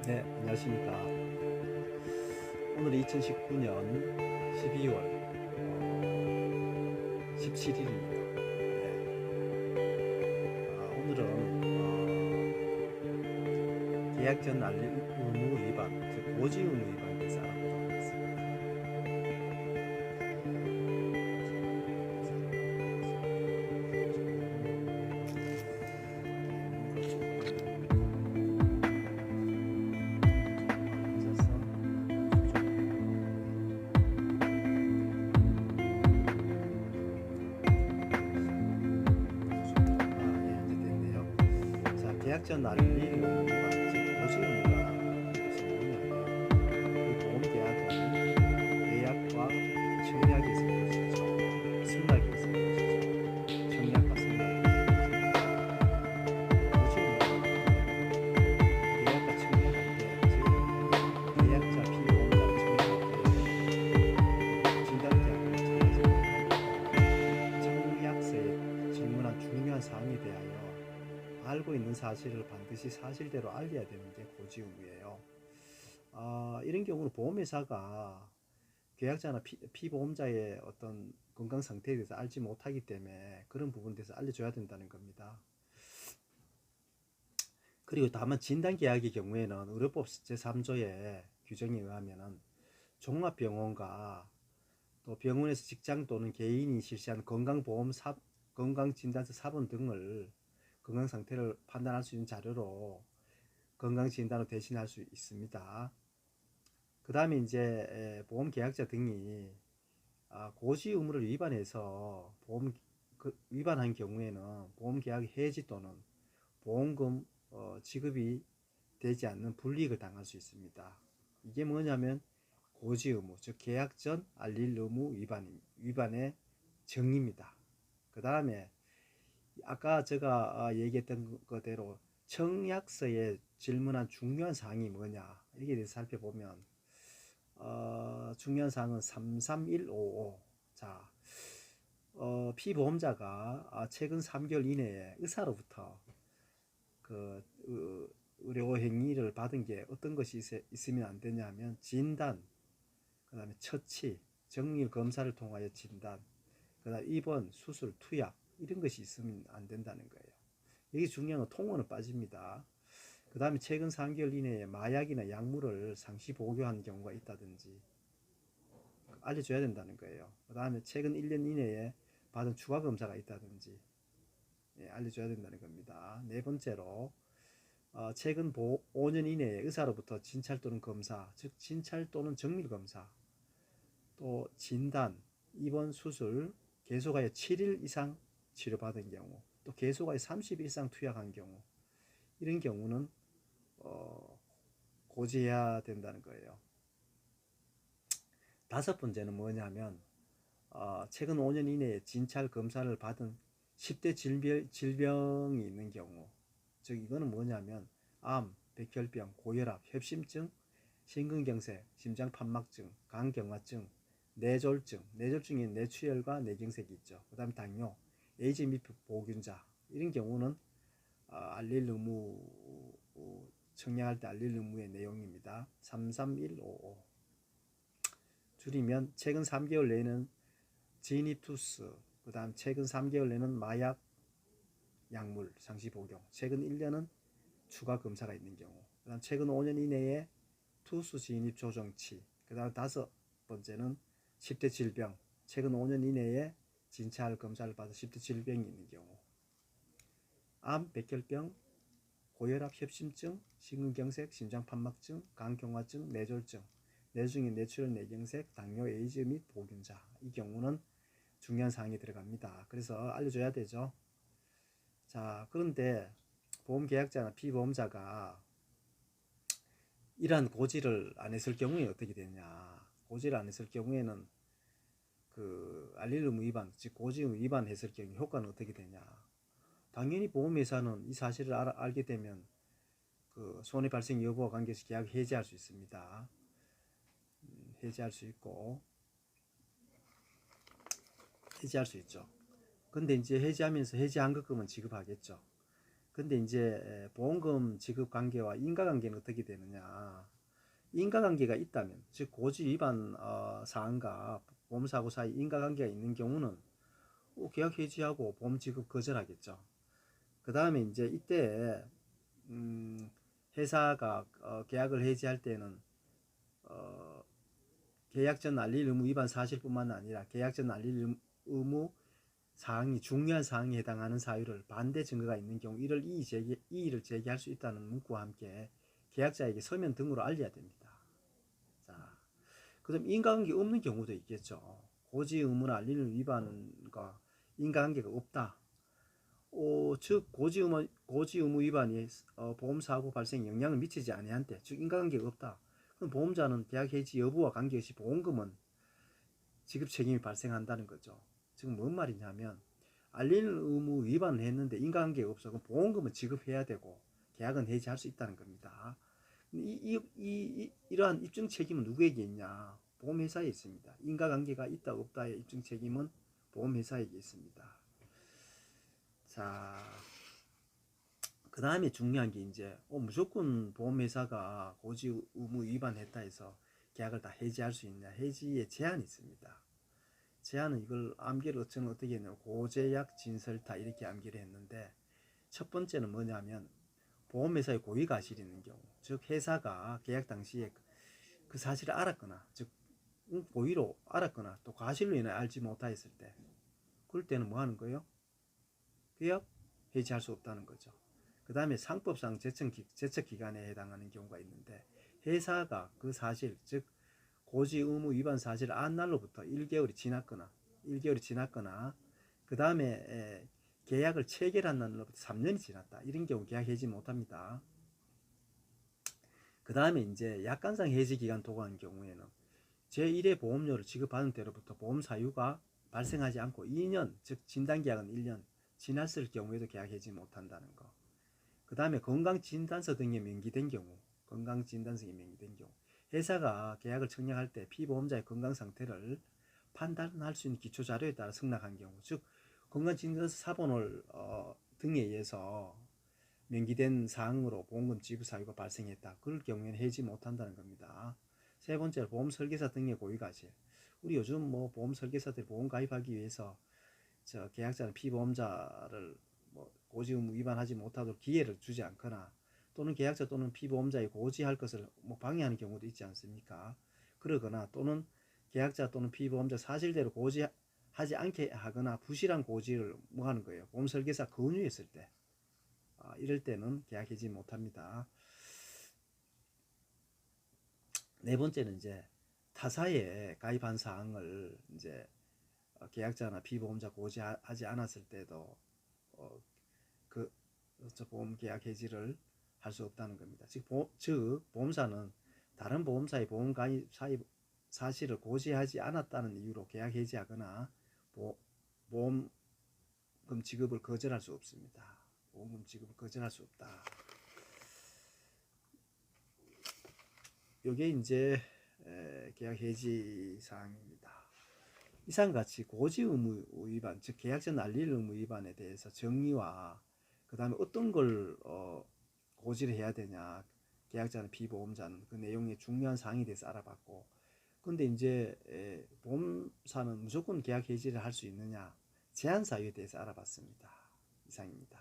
네, 안녕하십니까. 오늘이 2019년 12월 17일입니다. 오늘은 계약 전 알림 의무 위반, 즉 고지 의무 위반에 대해서 알아보도록 하겠습니다. 계약 전 알림 의무 위반, 즉 고지 의무가 이것이 뭐냐면 이 보험 계약은 예약과 청약에서 이루어지죠. 승낙에서 이루어지죠. 청약과 승낙에서 이루어지죠. 고지 의무는 계약과 청약할 때, 즉 계약자 피보험자를 청약할 때 진단계약을 찾아서 청약서에 질문한 중요한 사항에 대하여 알고 있는 사실을 반드시 사실대로 알려야 되는 게 고지 의무예요. 이런 경우는 보험회사가 계약자나 피보험자의 어떤 건강 상태에 대해서 알지 못하기 때문에 그런 부분에 대해서 알려줘야 된다는 겁니다. 그리고 다만 진단계약의 경우에는 의료법 제3조의 규정에 의하면 종합병원과 또 병원에서 직장 또는 개인이 실시한 건강진단서 사본 등을 건강 상태를 판단할 수 있는 자료로 건강진단을 대신할 수 있습니다. 그 다음에 이제 보험 계약자 등이 고지 의무를 위반해서 위반한 경우에는 보험 계약 해지 또는 보험금 지급이 되지 않는 불이익을 당할 수 있습니다. 이게 뭐냐면 고지 의무, 즉 계약 전 알릴 의무 위반의 정의입니다. 그 다음에 아까 제가 얘기했던 그대로 청약서에 질문한 중요한 사항이 뭐냐 이게 대해서 살펴보면 중요한 사항은 33155. 자, 피보험자가 최근 3개월 이내에 의사로부터 그 의료 행위를 받은 게 어떤 것이 있으면 안 되냐면 진단, 그 다음에 처치, 정밀 검사를 통하여 진단, 그 다음 입원, 수술, 투약 이런 것이 있으면 안 된다는 거예요. 여기 중요한 건 통원은 빠집니다. 그 다음에 최근 3개월 이내에 마약이나 약물을 상시 복용한 경우가 있다든지 알려줘야 된다는 거예요. 그 다음에 최근 1년 이내에 받은 추가 검사가 있다든지 알려줘야 된다는 겁니다. 네 번째로 최근 5년 이내에 의사로부터 진찰 또는 검사, 즉 진찰 또는 정밀 검사, 또 진단, 입원, 수술, 계속하여 7일 이상 치료받은 경우, 또 계속하여 30일 이상 투약한 경우, 이런 경우는 고지해야 된다는 거예요. 다섯 번째는 뭐냐면 최근 5년 이내에 진찰 검사를 받은 10대 질병이 있는 경우, 즉 이거는 뭐냐면 암, 백혈병, 고혈압, 협심증, 심근경색, 심장판막증, 간경화증, 뇌졸중에 뇌출혈과 뇌경색이 있죠. 그 다음에 당뇨, 에이즈 및 보균자, 이런 경우는 알릴 의무, 청약할 때 알릴 의무의 내용입니다. 33155. 줄이면 최근 3개월 내에는 진입투스, 그 다음 최근 3개월 내는 마약, 약물, 상시 복용, 최근 1년은 추가 검사가 있는 경우, 그 다음 최근 5년 이내에 투수 진입 조정치, 그 다음 다섯 번째는 10대 질병, 최근 5년 이내에 진찰 검사를 받아 10대 질병이 있는 경우, 암, 백혈병, 고혈압, 협심증, 심근경색, 심장판막증, 간경화증, 뇌졸중, 뇌중인 뇌출혈, 뇌경색, 당뇨, 에이즈 및 보균자, 이 경우는 중요한 사항이 들어갑니다. 그래서 알려줘야 되죠. 자, 그런데 보험계약자나 피보험자가 이러한 고지를 안 했을 경우에 어떻게 되냐? 고지를 안 했을 경우에는 그 알릴 의무 위반, 즉 고지 의무 위반했을 경우 효과는 어떻게 되냐? 당연히 보험회사는 이 사실을 알게 되면 그 손해 발생 여부와 관계해서 계약을 해지할 수 있습니다. 해지할 수 있고 해지할 수 있죠. 근데 이제 해지하면서 해지 환급금은 지급하겠죠. 근데 이제 보험금 지급 관계와 인과관계는 어떻게 되느냐? 인과관계가 있다면, 즉 고지 위반 사항과 보험사고 사이 인과관계가 있는 경우는 계약 해지하고 보험 지급 거절하겠죠. 그 다음에 이제 이때 회사가 계약을 해지할 때는 계약 전 알릴 의무 위반 사실뿐만 아니라 계약 전 알릴 의무 사항이 중요한 사항에 해당하는 사유를 반대 증거가 있는 경우 이를 이의를 제기할 수 있다는 문구와 함께 계약자에게 서면 등으로 알려야 됩니다. 자, 그럼 인과관계 없는 경우도 있겠죠. 고지 의무나 알리는 위반과 인과관계가 없다. 즉 고지 의무 위반이 보험사고 발생에 영향을 미치지 아니한때, 즉 인과관계가 없다. 그럼 보험자는 계약 해지 여부와 관계없이 보험금은 지급 책임이 발생한다는 거죠. 지금 뭔 말이냐면 알리는 의무 위반을 했는데 인과관계가 없어. 그럼 보험금은 지급해야 되고 계약은 해지할 수 있다는 겁니다. 이러한 입증 책임은 누구에게 있냐? 보험회사에 있습니다. 인과관계가 있다 없다의 입증 책임은 보험회사에게 있습니다. 자, 그 다음에 중요한 게 이제 무조건 보험회사가 고지 의무 위반했다 해서 계약을 다 해지할 수 있냐? 해지에 제한이 있습니다. 제한은 이걸 암기를 저는 어떻게 했냐면 고제약 진설타 이렇게 암기를 했는데, 첫 번째는 뭐냐면 보험회사의 고의가실이 있는 경우, 즉 회사가 계약 당시에 그 사실을 알았거나, 즉 고의로 알았거나 또 과실로 인해 알지 못하였을 때, 그럴 때는 뭐 하는 거예요? 계약 해지할 수 없다는 거죠. 그 다음에 상법상 제척기간에 해당하는 경우가 있는데, 회사가 그 사실, 즉 고지 의무 위반 사실을 안 날로부터 1개월이 지났거나 그 다음에 계약을 체결한 날로부터 3년이 지났다. 이런 경우 계약 해지 못합니다. 그 다음에 이제 약관상 해지 기간 도구한 경우에는 제1회 보험료를 지급받은 때로부터 보험 사유가 발생하지 않고 2년, 즉 진단계약은 1년 지났을 경우에도 계약 해지 못한다는 거. 그 다음에 건강진단서 등에 명기된 경우, 회사가 계약을 청약할 때 피보험자의 건강 상태를 판단할 수 있는 기초자료에 따라 승낙한 경우, 즉 건강진단서 사본을 등에 의해서 명기된 사항으로 보험금 지급 사유가 발생했다. 그럴 경우에는 해지 못한다는 겁니다. 세 번째로 보험 설계사 등의 고의가실. 우리 요즘 뭐 보험 설계사들이 보험 가입하기 위해서 계약자는 피보험자를 고지 의무 위반하지 못하도록 기회를 주지 않거나, 또는 계약자 또는 피보험자의 고지할 것을 방해하는 경우도 있지 않습니까? 그러거나 또는 계약자 또는 피보험자 사실대로 고지하지 않게 하거나 부실한 고지를 하는 거예요. 보험 설계사 권유했을 때, 이럴 때는 계약 해지 못합니다. 네 번째는 이제 타사에 가입한 사항을 이제 계약자나 피보험자 고지하지 않았을 때도 그 보험 계약 해지를 할 수 없다는 겁니다. 즉 보험사는 다른 보험사의 보험 가입 사실을 고지하지 않았다는 이유로 계약 해지하거나 보험금 지급을 거절할 수 없습니다. 보험금 지급을 거절할 수 없다. 이게 이제 계약 해지 사항입니다. 이상같이 고지 의무 위반, 즉 계약 전 알릴 의무 위반에 대해서 정의와 그 다음에 어떤 걸 고지를 해야 되냐, 계약자는 피보험자는 그 내용의 중요한 사항에 대해서 알아봤고, 근데 이제 보험사는 무조건 계약 해지를 할 수 있느냐, 제한 사유에 대해서 알아봤습니다. 이상입니다.